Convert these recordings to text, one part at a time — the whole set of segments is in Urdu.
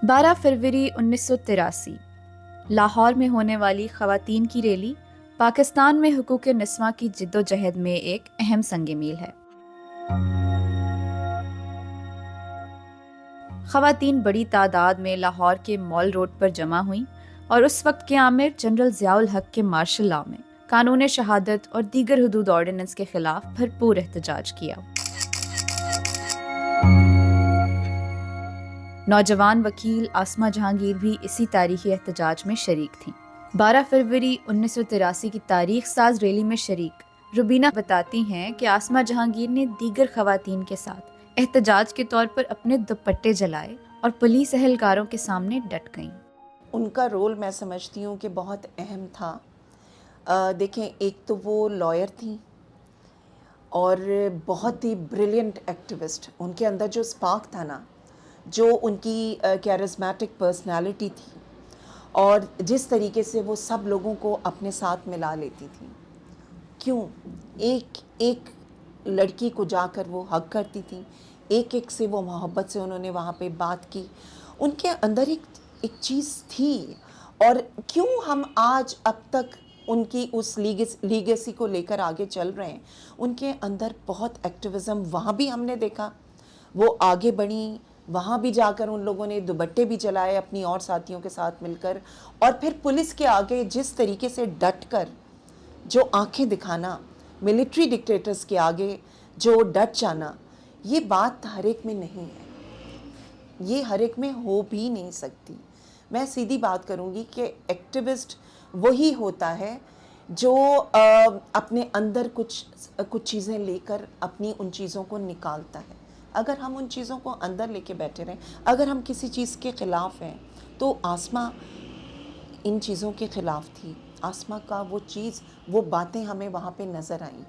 بارہ فروری 1983 لاہور میں ہونے والی خواتین کی ریلی پاکستان میں حقوق نسواں کی جد و جہد میں ایک اہم سنگ میل ہے۔ خواتین بڑی تعداد میں لاہور کے مال روڈ پر جمع ہوئیں اور اس وقت کے آمر جنرل ضیاء الحق کے مارشل لاء میں قانون شہادت اور دیگر حدود آرڈیننس کے خلاف بھرپور احتجاج کیا۔ نوجوان وکیل آسمہ جہانگیر بھی اسی تاریخی احتجاج میں شریک تھیں۔ 12 فروری 1983 کی تاریخ ساز ریلی میں شریک روبینہ بتاتی ہیں کہ آسمہ جہانگیر نے دیگر خواتین کے ساتھ احتجاج کے طور پر اپنے دوپٹے جلائے اور پولیس اہلکاروں کے سامنے ڈٹ گئیں۔ ان کا رول میں سمجھتی ہوں کہ بہت اہم تھا۔ دیکھیں، ایک تو وہ لائر تھیں اور بہت ہی بریلینٹ ایکٹیوسٹ۔ ان کے اندر جو سپارک تھا نا، جو ان کی کیرزمیٹک پرسنالٹی تھی اور جس طریقے سے وہ سب لوگوں کو اپنے ساتھ ملا لیتی تھیں، کیوں ایک ایک لڑکی کو جا کر وہ حق کرتی تھیں، ایک ایک سے وہ محبت سے انہوں نے وہاں پہ بات کی۔ ان کے اندر ایک چیز تھی، اور کیوں ہم آج اب تک ان کی اس لیگیسی کو لے کر آگے چل رہے ہیں۔ ان کے اندر بہت ایکٹیوزم وہاں بھی ہم نے دیکھا، وہ آگے بڑھیں، وہاں بھی جا کر ان لوگوں نے دوپٹے بھی جلائے اپنی اور ساتھیوں کے ساتھ مل کر، اور پھر پولیس کے آگے جس طریقے سے ڈٹ کر جو آنکھیں دکھانا، ملٹری ڈکٹیٹرز کے آگے جو ڈٹ جانا، یہ بات ہر ایک میں نہیں ہے، یہ ہر ایک میں ہو بھی نہیں سکتی۔ میں سیدھی بات کروں گی کہ ایکٹیوسٹ وہی ہوتا ہے جو اپنے اندر کچھ چیزیں لے کر اپنی ان چیزوں کو نکالتا ہے۔ اگر ہم ان چیزوں کو اندر لے کے بیٹھے رہیں، اگر ہم کسی چیز کے خلاف ہیں، تو آسمہ ان چیزوں کے خلاف تھی۔ آسمہ کا وہ باتیں ہمیں وہاں پہ نظر آئیں۔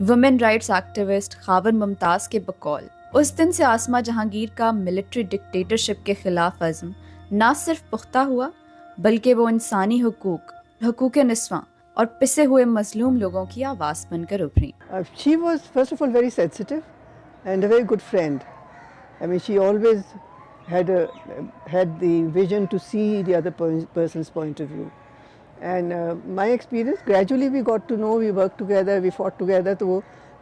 وومن رائٹس ایکٹیوسٹ خاون ممتاز کے بقول اس دن سے آسمہ جہانگیر کا ملٹری ڈکٹیٹرشپ کے خلاف عزم نہ صرف پختہ ہوا، بلکہ وہ انسانی حقوق نسواں اور پسے ہوئے مظلوم لوگوں کی آواز بن کر ابھریں۔ She was first of all very sensitive and a very good friend. I mean, she always had the vision to see the other person's point of view. And my experience, gradually we got to know, we worked together, we fought together.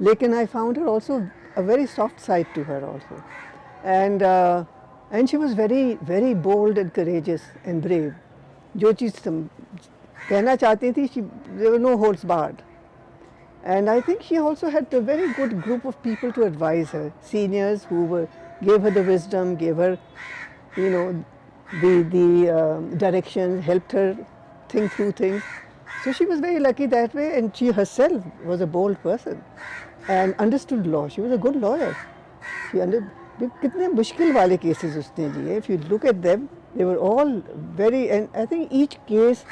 Lekin I found her also a very soft side to her also. And she was very, very bold and courageous and brave. جو چیز کہنا چاہتی تھی, there were no holds barred. And I think she also had a very good group of people to advise her, seniors who gave her the wisdom, gave her, the direction, helped her think through things. So she was very lucky that way, and she herself was a bold person and understood law. She was a good lawyer. کتنے مشکل والے کیسز اس نے لیے. If you look at them, they were all very, and I think each case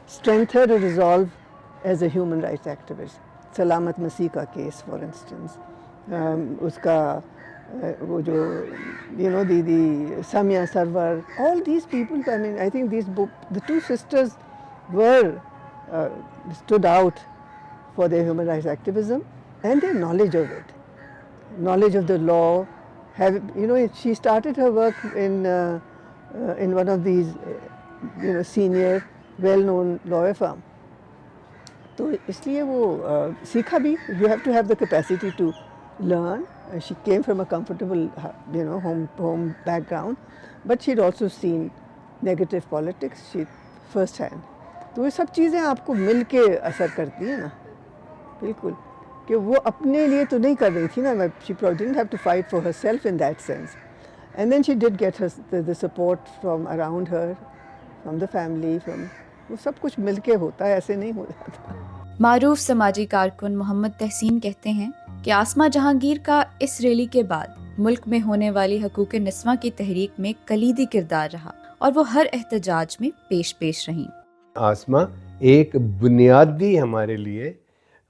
strengthened her resolve as a human rights activist. سلامت مسیح کا کیس فار انسٹنس, اس کا وہ جو دی سمیہ سرور, all these people, I mean, I think the two sisters stood out for their human rights activism and their knowledge of it, knowledge of the law. She started her work in one of these senior well-known lawyer firm. تو اس لیے وہ سیکھا بھی. You have to have the capacity to learn. She came from a comfortable home background, but she had also seen negative politics first hand. تو یہ سب چیزیں آپ کو مل کے اثر کرتی ہیں نا, بالکل, کہ وہ اپنے لیے تو نہیں کر رہی تھی نا. She didn't have to fight for herself in that sense. And then she did get the support from around her, from the family, وہ سب کچھ مل کے ہوتا ہے, ایسے نہیں ہو جاتا. معروف سماجی کارکن محمد تحسین کہتے ہیں کہ آسمہ جہانگیر کا اس ریلی کے بعد ملک میں ہونے والی حقوق نسواں کی تحریک میں کلیدی کردار رہا اور وہ ہر احتجاج میں پیش رہیں. آسمہ ایک بنیادی ہمارے لیے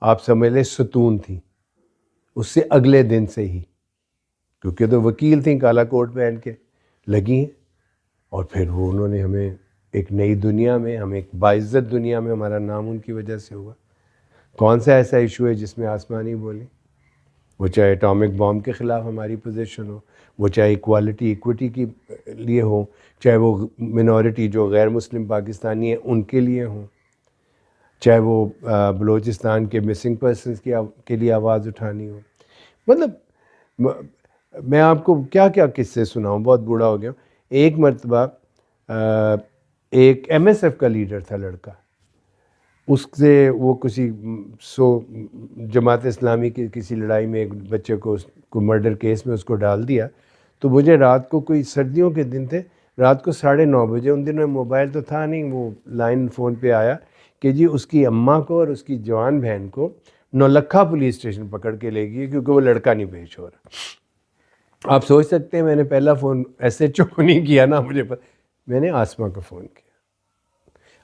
آپ سمجھ لیں ستون تھی اس سے اگلے دن سے ہی, کیونکہ تو وکیل تھیں, کالا کوٹ پہن کے لگی ہیں, اور پھر وہ انہوں نے ہمیں ایک نئی دنیا میں, ہمیں ایک باعزت دنیا میں ہمارا نام ان کی وجہ سے ہوا. کون سا ایسا ایشو ہے جس میں آسمہ نہیں بولی؟ وہ چاہے اٹامک بام کے خلاف ہماری پوزیشن ہو، وہ چاہے ایکویٹی کے لیے ہو، چاہے وہ منورٹی جو غیر مسلم پاکستانی ہیں ان کے لیے ہوں، چاہے وہ بلوچستان کے مسنگ پرسنس کے لیے آواز اٹھانی ہو. مطلب میں آپ کو کیا کیا قصے سناؤں، بہت بوڑھا ہو گیا ہوں. ایک مرتبہ ایک ایم ایس ایف کا لیڈر تھا لڑکا، اس سے وہ کسی جماعت اسلامی کی کسی لڑائی میں ایک بچے کو مرڈر کیس میں اس کو ڈال دیا. تو مجھے رات کو کوئی سردیوں کے دن تھے، رات کو 9:30 بجے، ان دنوں موبائل تو تھا نہیں، وہ لائن فون پہ آیا کہ جی اس کی اماں کو اور اس کی جوان بہن کو نولکھا پولیس اسٹیشن پکڑ کے لے گئی کیونکہ وہ لڑکا نہیں پیش ہو رہا. آپ سوچ سکتے ہیں میں نے پہلا فون ایس ایچ او کو نہیں کیا نا، مجھے میں نے آسما کو فون کیا.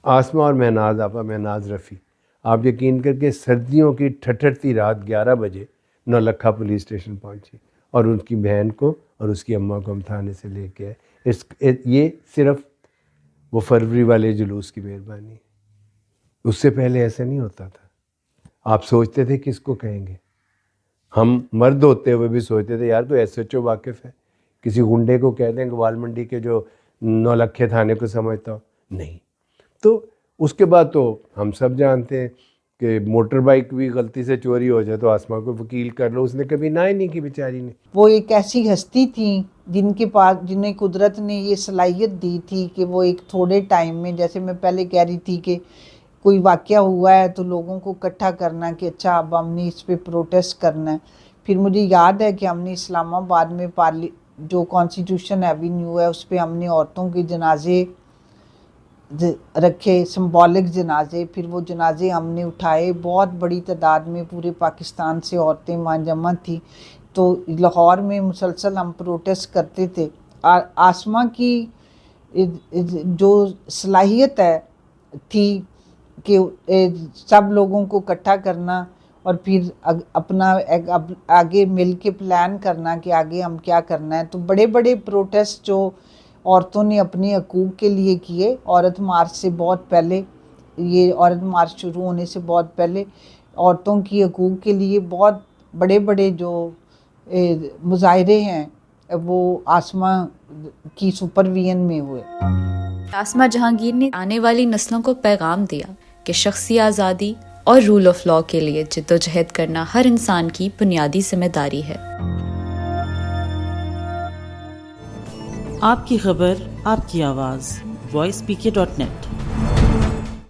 آسما اور مہناز آپا، مہناز رفیع، آپ یقین کر کے سردیوں کی ٹھٹھرتی رات 11 بجے نولکھا پولیس اسٹیشن پہنچی اور ان کی بہن کو اور اس کی اماں کو ہم تھانے سے لے کے آئے. یہ صرف وہ فروری والے جلوس کی مہربانی ہے، اس سے پہلے ایسا نہیں ہوتا تھا. آپ سوچتے تھے کس کو کہیں گے، ہم مرد ہوتے ہوئے بھی سوچتے تھے یار کوئی ایس ایچ او واقف ہے، کسی گنڈے کو کہہ دیں گوال منڈی کے جو نولکھے تھانے کو سمجھتا ہو. نہیں. تو اس کے بعد تو ہم سب جانتے ہیں کہ موٹر بائک بھی غلطی سے چوری ہو جائے تو آسما کو وکیل کر لو، اس نے کبھی نہ ہی نہیں کی بیچاری نے. وہ ایک ایسی ہستی تھیں جن کے پاس، جنہیں قدرت نے یہ صلاحیت دی تھی کہ وہ ایک تھوڑے ٹائم میں، جیسے میں پہلے کہہ رہی تھی کہ کوئی واقعہ ہوا ہے تو لوگوں کو اکٹھا کرنا کہ اچھا اب ہم نے اس پہ پروٹیسٹ کرنا ہے. پھر مجھے یاد ہے کہ ہم نے اسلام آباد میں جو کانسٹیٹیوشن ایوینیو ہے اس پہ ہم نے عورتوں کے جنازے رکھے، سمبولک جنازے. پھر وہ جنازے ہم نے اٹھائے، بہت بڑی تعداد میں پورے پاکستان سے عورتیں وہاں جمع تھیں. تو لاہور میں مسلسل ہم پروٹیسٹ کرتے تھے. آسما کی جو صلاحیت تھی کہ سب لوگوں کو اکٹھا کرنا اور پھر اپنا آگے مل کے پلان کرنا کہ آگے ہم کیا کرنا ہے. تو بڑے بڑے پروٹیسٹ جو عورتوں نے اپنے حقوق کے لیے کیے، عورت مارچ سے بہت پہلے، یہ عورت مارچ شروع ہونے سے بہت پہلے عورتوں کی حقوق کے لیے بہت بڑے بڑے جو مظاہرے ہیں وہ آسما کی سپرویژن میں ہوئے. آسما جہانگیر نے آنے والی نسلوں کو پیغام دیا کہ شخصی آزادی اور رول آف لاء کے لیے جدوجہد کرنا ہر انسان کی بنیادی ذمہ داری ہے. آپ کی خبر، آپ کی آواز، voicepk.net